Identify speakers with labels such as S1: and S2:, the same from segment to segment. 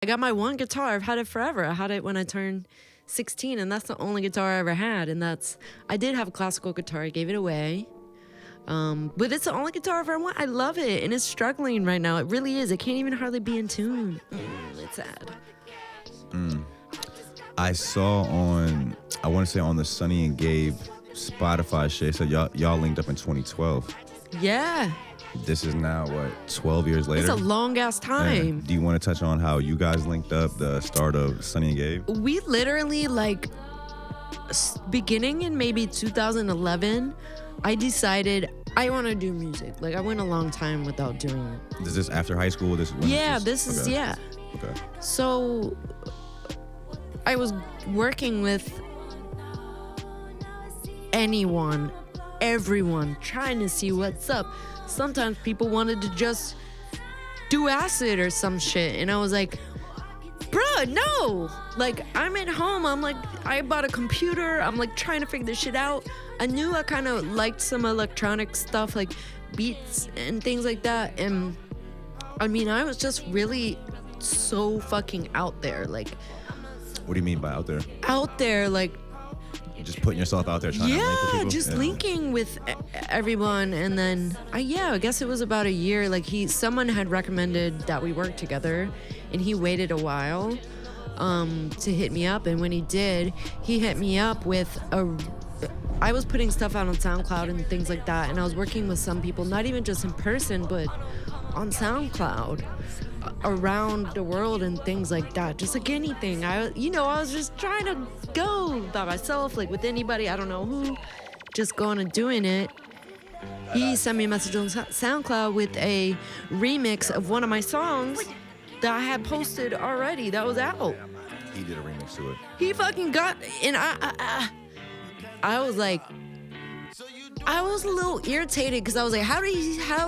S1: got my one guitar. I've had it forever. I had it when I turned 16, and that's the only guitar I ever had. And I did have a classical guitar. I gave it away. But it's the only guitar I've ever want. I love it, and it's struggling right now. It really is. It can't even hardly be in tune. It's sad.
S2: I saw I want to say on the Sunny and Gabe Spotify shit, so y'all linked up in 2012.
S1: Yeah.
S2: This is now, 12 years later?
S1: It's a long-ass time.
S2: And do you want to touch on how you guys linked up, the start of Sunny and Gabe?
S1: We literally, beginning in maybe 2011, I decided I want to do music. I went a long time without doing it.
S2: Is this after high school?
S1: Yeah.
S2: Okay.
S1: So I was working with everyone, trying to see what's up. Sometimes people wanted to just do acid or some shit, and I was like, bruh, no. I'm at home. I bought a computer. I'm trying to figure this shit out. I knew I kind of liked some electronic stuff, like beats and things like that. And I was just really so fucking out there.
S2: What do you mean by out there?
S1: Out there,
S2: just putting yourself out there trying to link with people?
S1: Just linking with everyone. And then, I guess it was about a year. Someone had recommended that we work together, and he waited a while to hit me up. And when he did, he hit me up with I was putting stuff out on SoundCloud and things like that, and I was working with some people, not even just in person, but on SoundCloud around the world and things like that. Just anything. I was just trying to go by myself, with anybody, I don't know who, just going and doing it. He sent me a message on SoundCloud with a remix of one of my songs that I had posted already, that was out.
S2: He did a remix to it.
S1: He fucking got, and I was I was a little irritated because I was how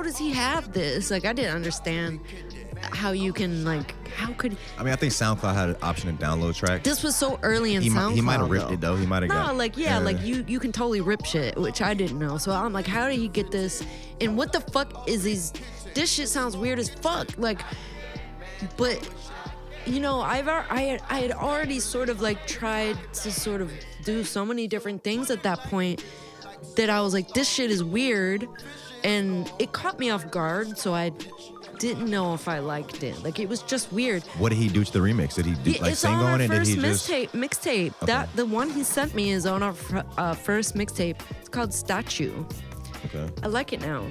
S1: does he have this? I didn't understand how you can, how could...
S2: I think SoundCloud had an option to download tracks.
S1: This was so early in SoundCloud,
S2: he might have ripped it, though. He might have
S1: you can totally rip shit, which I didn't know. So I'm how did he get this? And what the fuck is these... This shit sounds weird as fuck. But... I had already sort of tried to sort of do so many different things at that point that I was this shit is weird, and it caught me off guard, so I didn't know if I liked it. It was just weird.
S2: What did he do to the remix? Did he sing on it? Did he just...
S1: mixtape. Okay. The one he sent me is on our first mixtape. It's called Statue.
S2: Okay.
S1: I like it now.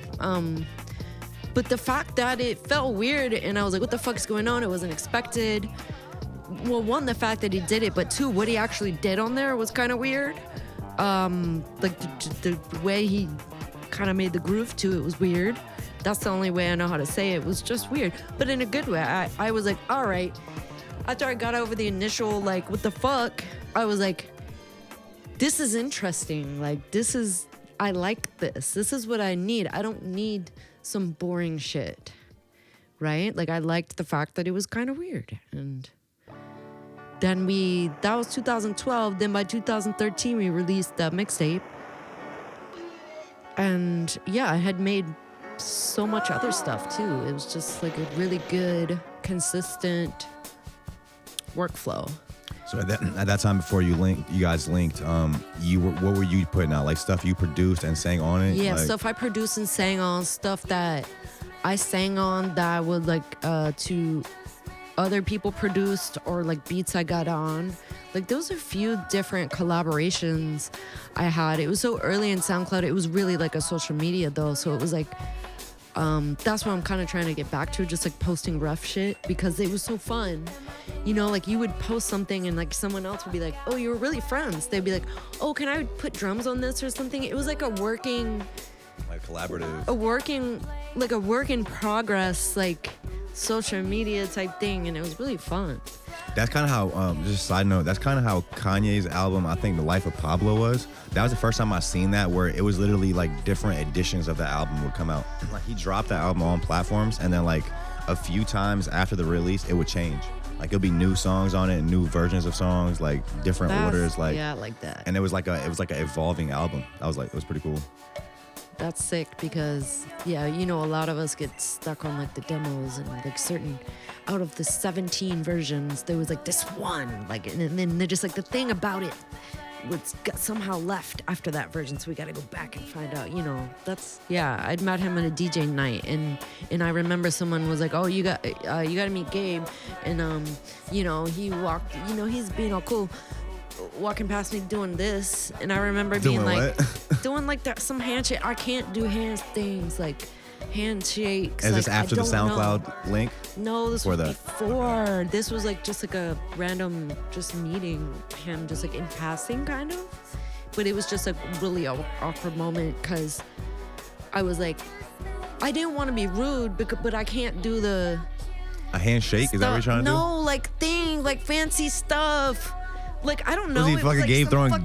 S1: But the fact that it felt weird, and I was what the fuck is going on? It wasn't expected. Well, one, the fact that he did it, but two, what he actually did on there was kind of weird. The way he kind of made the groove to it was weird. That's the only way I know how to say it. It was just weird, but in a good way. I was all right. After I got over the initial, what the fuck, I was this is interesting. I like this. This is what I need. I don't need some boring shit, right? I liked the fact that it was kind of weird. And then that was 2012. Then by 2013, we released that mixtape. And I had made so much other stuff too. It was just a really good, consistent workflow.
S2: So at that time before you guys linked, what were you putting out? Stuff you produced and sang on it?
S1: Yeah, stuff I produced and sang on, stuff that I sang on that I would to other people produced, or beats I got on. There was a few different collaborations I had. It was so early in SoundCloud. It was really a social media though, so it was that's what I'm kind of trying to get back to, just posting rough shit, because it was so fun. You would post something and someone else would be oh, you were really friends. They'd be oh, can I put drums on this or something? It was a working...
S2: collaborative.
S1: A work in progress, social media type thing, and it was really fun.
S2: That's kind of how, just a side note, that's kind of how Kanye's album, I think The Life of Pablo was. That was the first time I seen that, where it was literally different editions of the album would come out. He dropped the album on platforms, and then a few times after the release, it would change. It'll be new songs on it, new versions of songs, different orders.
S1: Yeah, I like that.
S2: And it was an evolving album. It was pretty cool.
S1: that's sick because yeah, you know, a lot of us get stuck on like the demos and like certain out of the 17 versions there was like this one like and then they're just like the thing about it was got somehow left after that version, so we got to go back and find out, you know. That's yeah, I'd met him at a DJ night and I remember someone was like, oh, you got to meet Gabe, and you know, he walked, you know, he's being all cool walking past me doing this, and I remember being like doing like that, some handshake. I can't do hand things like handshakes.
S2: Is
S1: like,
S2: this after the SoundCloud link?
S1: No, this was before. This was like just like a random just meeting him, just like in passing kind of. But it was just a really awkward moment because I was like, I didn't want to be rude, but I can't do the
S2: a handshake.
S1: Stuff.
S2: Is that what you're trying to do?
S1: No, like thing, like fancy stuff. Like, I don't know.
S2: Was he fucking
S1: like
S2: Gabe throwing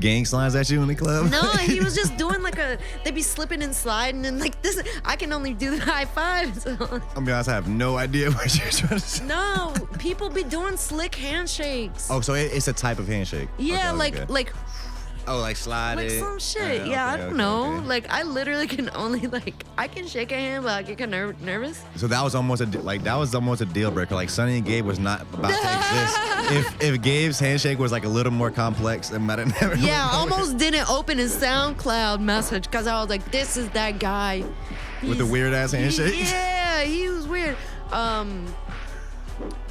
S2: gang signs at you in the club?
S1: No, he was just doing like they'd be slipping and sliding and like this. I can only do the high five. So.
S2: I'll be honest, I have no idea what you're trying to say.
S1: No, people be doing slick handshakes.
S2: Oh, so it's a type of handshake.
S1: Yeah,
S2: okay,
S1: like.
S2: Oh, like slide
S1: like
S2: it.
S1: some shit. Yeah, I don't know.
S2: Okay.
S1: Like, I literally can only like I can shake a hand, but I get kind of nervous.
S2: So that was almost a deal breaker. Like Sunny and Gabe was not about to exist. If Gabe's handshake was like a little more complex, it might have never.
S1: Yeah, almost didn't open his SoundCloud message because I was like, this is that guy.
S2: With the weird ass handshake.
S1: Yeah, he was weird.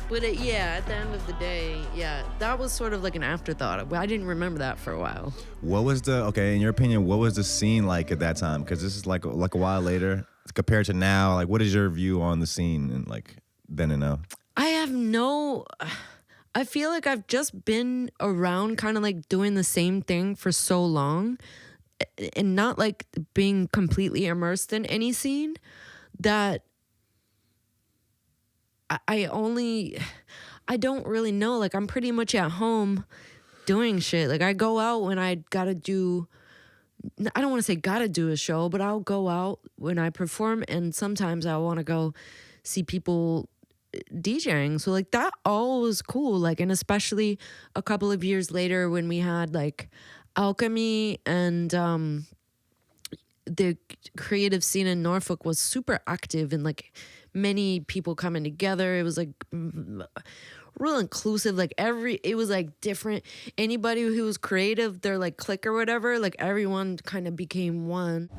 S1: But yeah, at the end of the day, yeah, that was sort of like an afterthought. I didn't remember that for a while.
S2: What was in your opinion, what was the scene like at that time? Because this is like a while later compared to now. Like, what is your view on the scene and like then and now? I
S1: feel like I've just been around kind of like doing the same thing for so long and not like being completely immersed in any scene that I don't really know. Like, I'm pretty much at home doing shit. Like, I go out when I gotta do, I don't want to say gotta do a show, but I'll go out when I perform, and sometimes I want to go see people DJing. So, like, that all was cool. Like, and especially a couple of years later when we had, like, Alchemy and the creative scene in Norfolk was super active and, like, many people coming together. It was like real inclusive. Like it was like different. Anybody who was creative, their like clique or whatever, like everyone kind of became one.